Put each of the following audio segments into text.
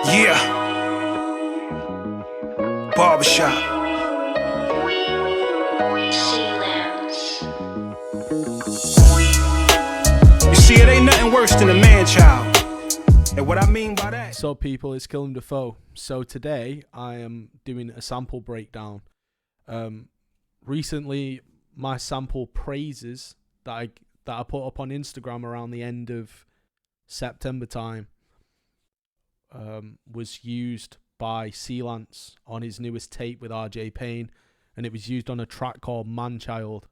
Yeah, Barber Shop. You see, it ain't nothing worse than a man-child. And what I mean by that... So people, it's Killem Dafoe. So today I am doing a sample breakdown. Recently, my sample praises that I put up on Instagram around the end of September time was used by Lance on his newest tape with Payne, and it was used on a track called Manchild.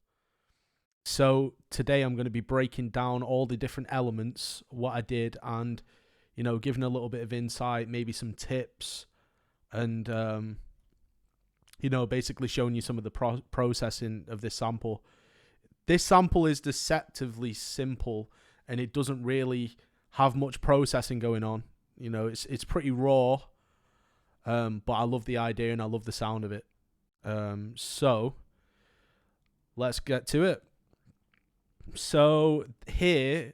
So today I'm going to be breaking down all the different elements, what I did, and giving a little bit of insight, maybe some tips, and basically showing you some of the processing of this sample. This sample is deceptively simple, and it doesn't really have much processing going on. It's pretty raw, but I love the idea and I love the sound of it. So let's get to it. So here,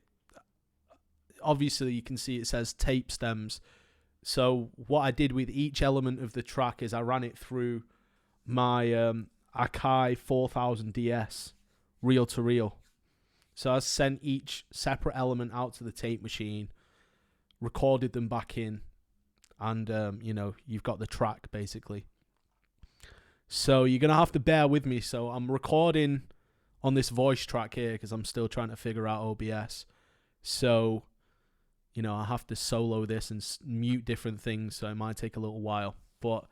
obviously you can see it says tape stems. So what I did with each element of the track is I ran it through my Akai 4000 DS reel to reel. So I sent each separate element out to the tape machine, recorded them back in, and you've got the track basically. So you're gonna have to bear with me. So I'm recording on this voice track here because I'm still trying to figure out OBS. So I have to solo this and mute different things, so it might take a little while. But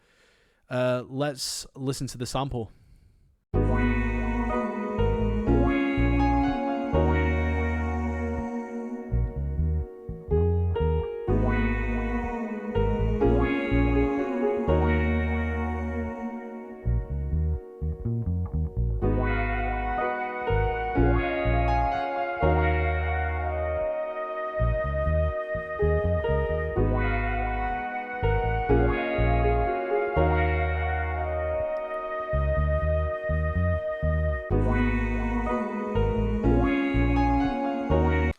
let's listen to the sample.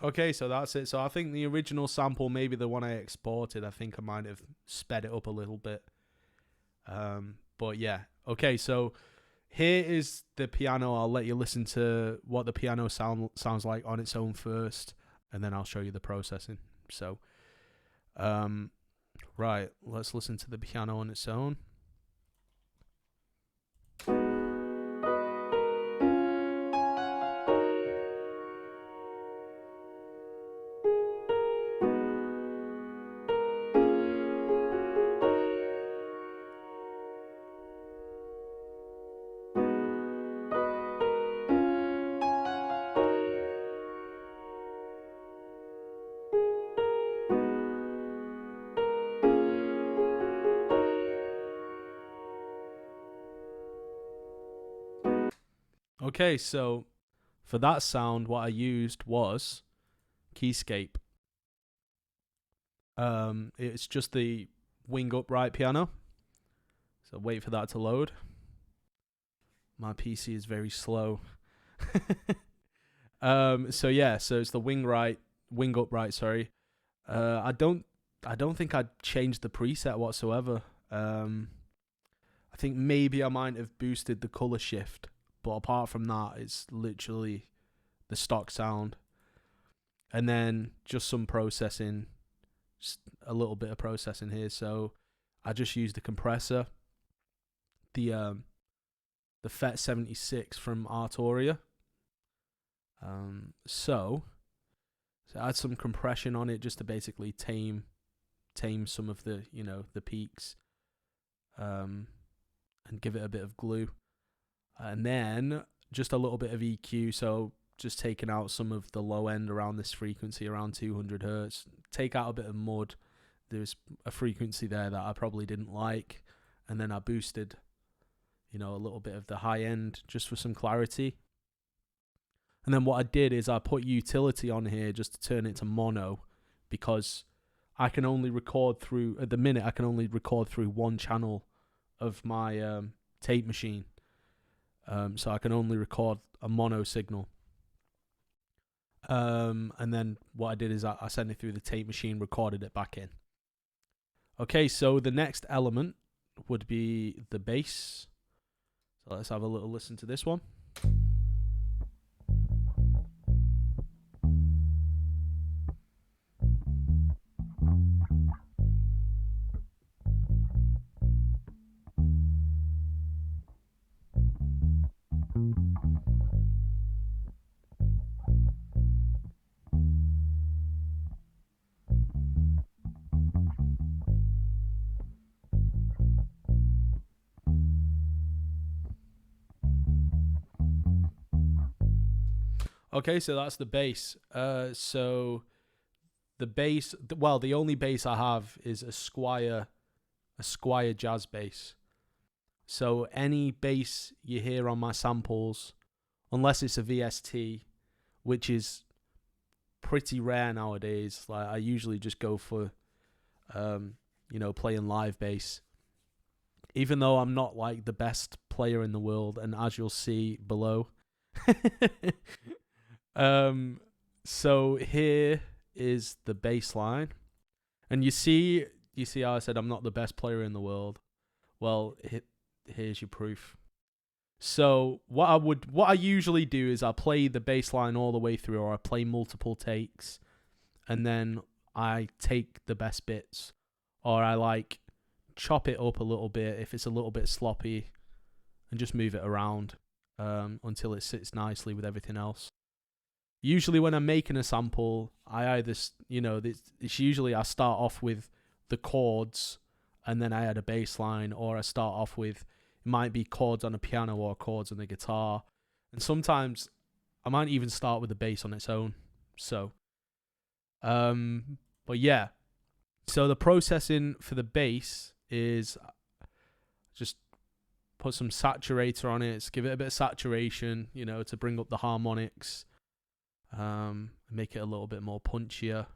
Okay, so that's it. So I think the original sample, maybe the one I exported, I think I might have sped it up a little bit. But yeah. Okay, so here is the piano. I'll let you listen to what the piano sounds like on its own first, and then I'll show you the processing. So, right, let's listen to the piano on its own. Okay, so for that sound, what I used was Keyscape. It's just the wing upright piano. So wait for that to load. My PC is very slow. So it's the wing upright. Sorry. I don't think I'd changed the preset whatsoever. I think maybe I might have boosted the color shift. But apart from that, it's literally the stock sound. And then just some processing, just a little bit of processing here. So I just used the compressor, the FET 76 from Arturia. So I had some compression on it just to basically tame some of the the peaks, and give it a bit of glue. And then just a little bit of EQ, so just taking out some of the low end around this frequency, around 200 hertz. Take out a bit of mud. There's a frequency there that I probably didn't like. And then I boosted, a little bit of the high end just for some clarity. And then what I did is I put utility on here just to turn it to mono, because I can only record through, at the minute, I can only record through one channel of my tape machine. So I can only record a mono signal. And then what I did is I sent it through the tape machine, recorded it back in. Okay, so the next element would be the bass. So let's have a little listen to this one. Okay, so that's the bass. So the bass, well, the only bass I have is a Squier jazz bass. So any bass you hear on my samples, unless it's a VST, which is pretty rare nowadays, like I usually just go for, playing live bass. Even though I'm not like the best player in the world, and as you'll see below. So here is the bass line, and you see how I said I'm not the best player in the world. Well, here's your proof. So what I usually do is I play the bass line all the way through, or I play multiple takes, and then I take the best bits, or I like chop it up a little bit if it's a little bit sloppy, and just move it around until it sits nicely with everything else. Usually when I'm making a sample, I either, it's usually I start off with the chords and then I add a bass line, or I start off with, it might be chords on a piano or chords on the guitar. And sometimes I might even start with the bass on its own. So, but yeah. So the processing for the bass is just put some saturator on it, give it a bit of saturation, to bring up the harmonics. Make it a little bit more punchier.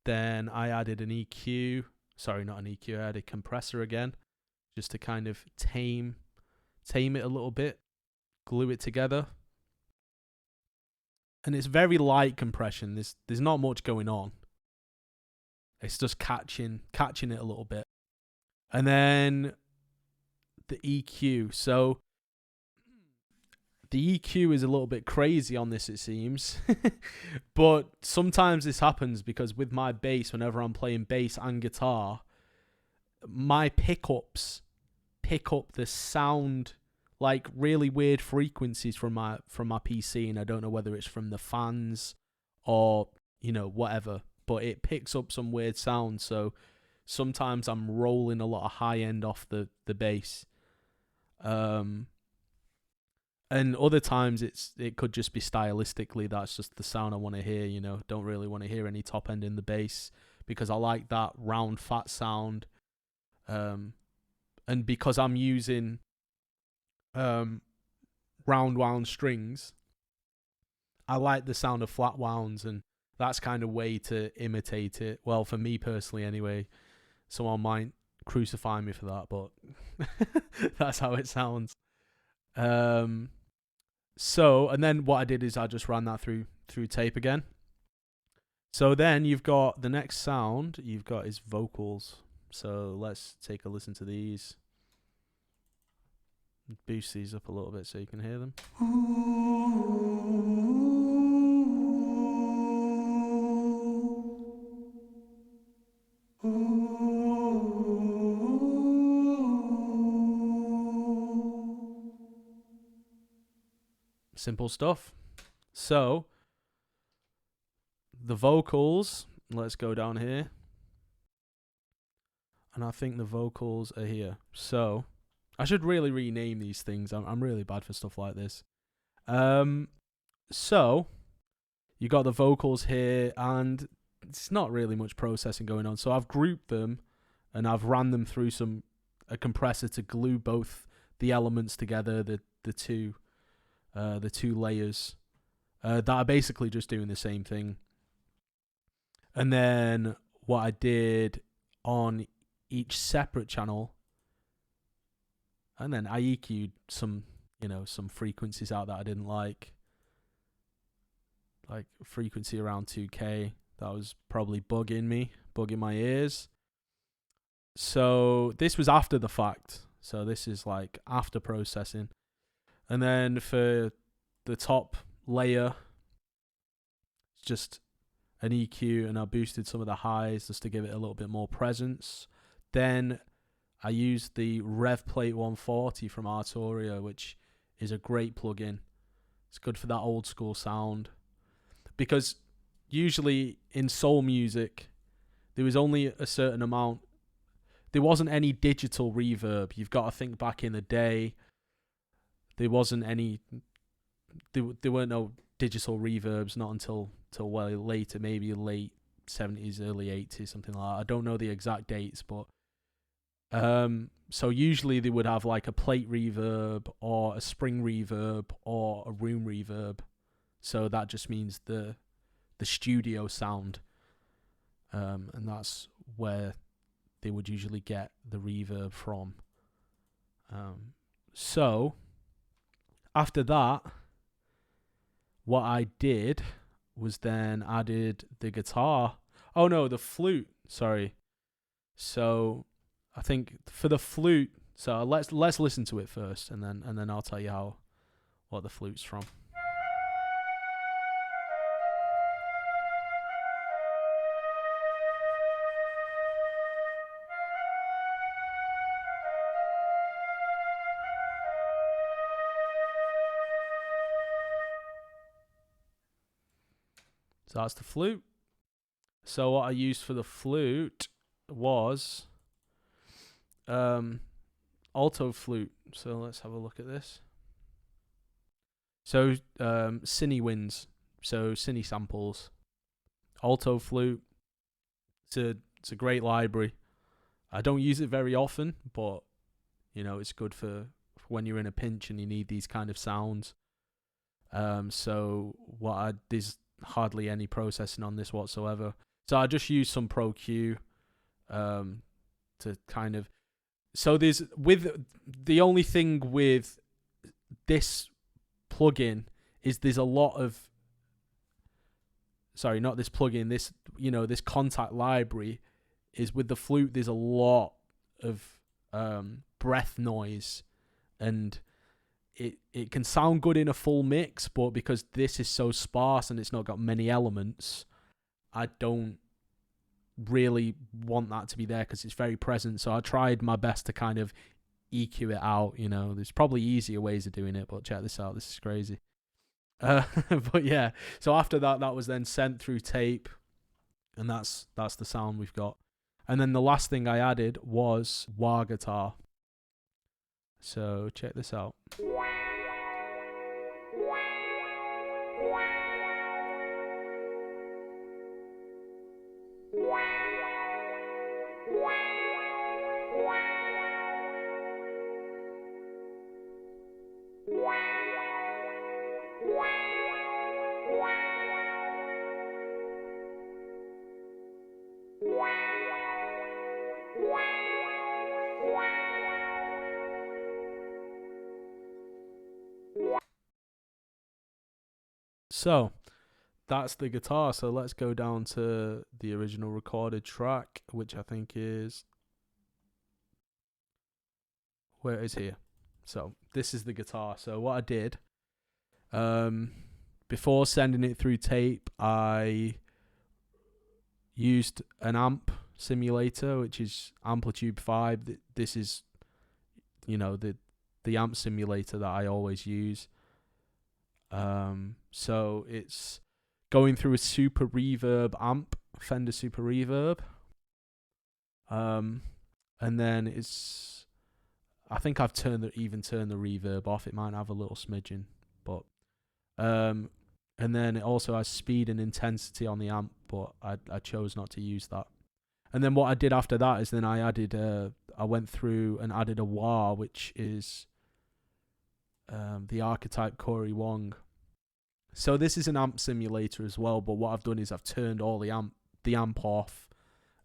Then I added an EQ. Sorry, not an EQ. I added a compressor again, just to kind of tame it a little bit, glue it together. And it's very light compression. There's not much going on. It's just catching it a little bit. And then the EQ. So the EQ is a little bit crazy on this, it seems. But sometimes this happens because with my bass, whenever I'm playing bass and guitar, my pickups pick up the sound, like really weird frequencies from my PC, and I don't know whether it's from the fans or whatever, but it picks up some weird sound. So sometimes I'm rolling a lot of high end off the bass. And other times it could just be stylistically, that's just the sound I want to hear, don't really want to hear any top end in the bass because I like that round fat sound. And because I'm using round wound strings, I like the sound of flat wounds, and that's kind of way to imitate it. Well, for me personally anyway. Someone might crucify me for that, but that's how it sounds. So, and then what I did is I just ran that through tape again. So then you've got the next sound you've got is vocals. So let's take a listen to these. Boost these up a little bit so you can hear them. Simple stuff. So the vocals, let's go down here. And I think the vocals are here. So I should really rename these things. I'm really bad for stuff like this. So you got the vocals here, and it's not really much processing going on. So I've grouped them and I've ran them through a compressor to glue both the elements together, the two layers that are basically just doing the same thing. And then what I did on each separate channel, and then I EQ'd some frequencies out that I didn't like frequency around 2K. That was probably bugging my ears. So this was after the fact. So this is like after processing. And then for the top layer, just an EQ, and I boosted some of the highs just to give it a little bit more presence. Then I used the RevPlate 140 from Arturia, which is a great plugin. It's good for that old school sound. Because usually in soul music, there was only a certain amount. There wasn't any digital reverb. You've got to think back in the day. There wasn't any. There weren't no digital reverbs, not until well later, maybe late 70s, early 80s, something like that. I don't know the exact dates, but so usually they would have like a plate reverb or a spring reverb or a room reverb. So that just means the studio sound, and that's where they would usually get the reverb from. So after that, what I did was then added the guitar. Oh no, the flute. Sorry. So I think for the flute. So let's listen to it first, and then I'll tell you what the flute's from. So that's the flute. So what I used for the flute was alto flute. So let's have a look at this. So cine winds, so cine samples, alto flute. It's a great library. I don't use it very often, but it's good for when you're in a pinch and you need these kind of sounds. So there's hardly any processing on this whatsoever. So I just use some Pro Q to kind of. So there's the only thing with this plugin is there's a lot of. Sorry, not this plugin. This contact library is with the flute. There's a lot of breath noise, and it can sound good in a full mix, but because this is so sparse and it's not got many elements, I don't really want that to be there because it's very present. So I tried my best to kind of EQ it out. There's probably easier ways of doing it, but check this out. This is crazy. But yeah, so after that was then sent through tape, and that's the sound we've got. And then the last thing I added was wah guitar. So check this out. So that's the guitar. So let's go down to the original recorded track, which I think is where it is here. So this is the guitar. So what I did, before sending it through tape, I used an amp simulator, which is Amplitude 5. This is, the amp simulator that I always use. So it's going through a super reverb amp, Fender Super Reverb. And then I think I've turned the reverb off. It might have a little smidgen, but and then it also has speed and intensity on the amp, but I chose not to use that. And then what I did after that is then I went through and added a wah, which is the archetype Corey Wong. So this is an amp simulator as well, but what I've done is I've turned all the amp off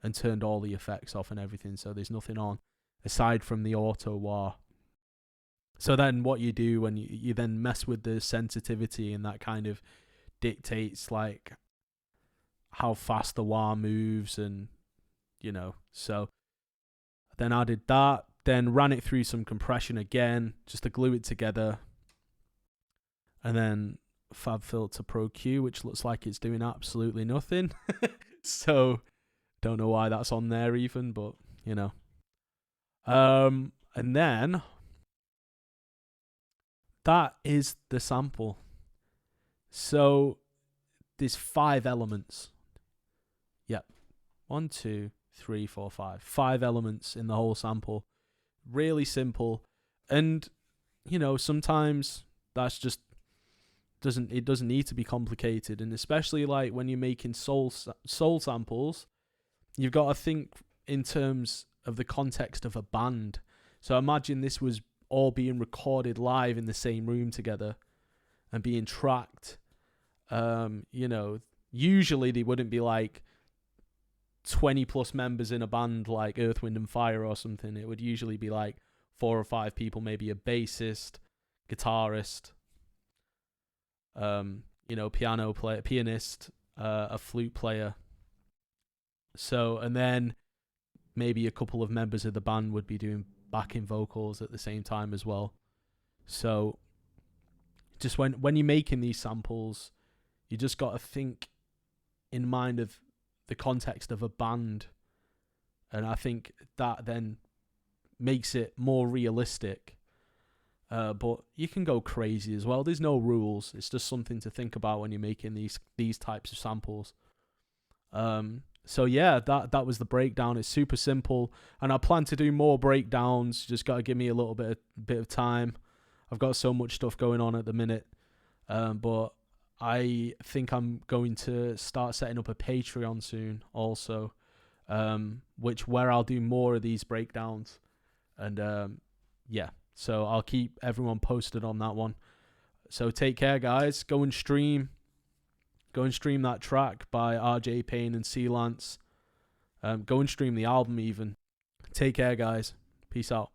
and turned all the effects off and everything, so there's nothing on aside from the auto wah. So then what you do when you then mess with the sensitivity, and that kind of dictates like how fast the wah moves, and so Then added that. Then ran it through some compression again, just to glue it together. And then FabFilter Pro Q, which looks like it's doing absolutely nothing. So, don't know why that's on there even, but, you know. And then, that is the sample. So, there's 5 elements. Yep. 1, 2, 3, 4, 5. 5 elements in the whole sample. Really simple. And, you know, sometimes that's just doesn't need to be complicated. And especially like when you're making soul samples, you've got to think in terms of the context of a band. So imagine this was all being recorded live in the same room together and being tracked. You know, usually they wouldn't be like 20 plus members in a band like Earth, Wind and Fire or something. It would usually be like 4 or 5 people, maybe a bassist, guitarist, you know, pianist, a flute player. So, and then maybe a couple of members of the band would be doing backing vocals at the same time as well. So just when you're making these samples, you just got to think in mind of the context of a band. And I think that then makes it more realistic. But you can go crazy as well. There's no rules. It's just something to think about when you're making these types of samples. So yeah, that was the breakdown. It's super simple, and I plan to do more breakdowns. Just got to give me a little bit of time. I've got so much stuff going on at the minute, but I think I'm going to start setting up a Patreon soon, also, where I'll do more of these breakdowns, and yeah. So I'll keep everyone posted on that one. So take care, guys. Go and stream that track by RJ Payne and C Lance. Go and stream the album even. Take care, guys. Peace out.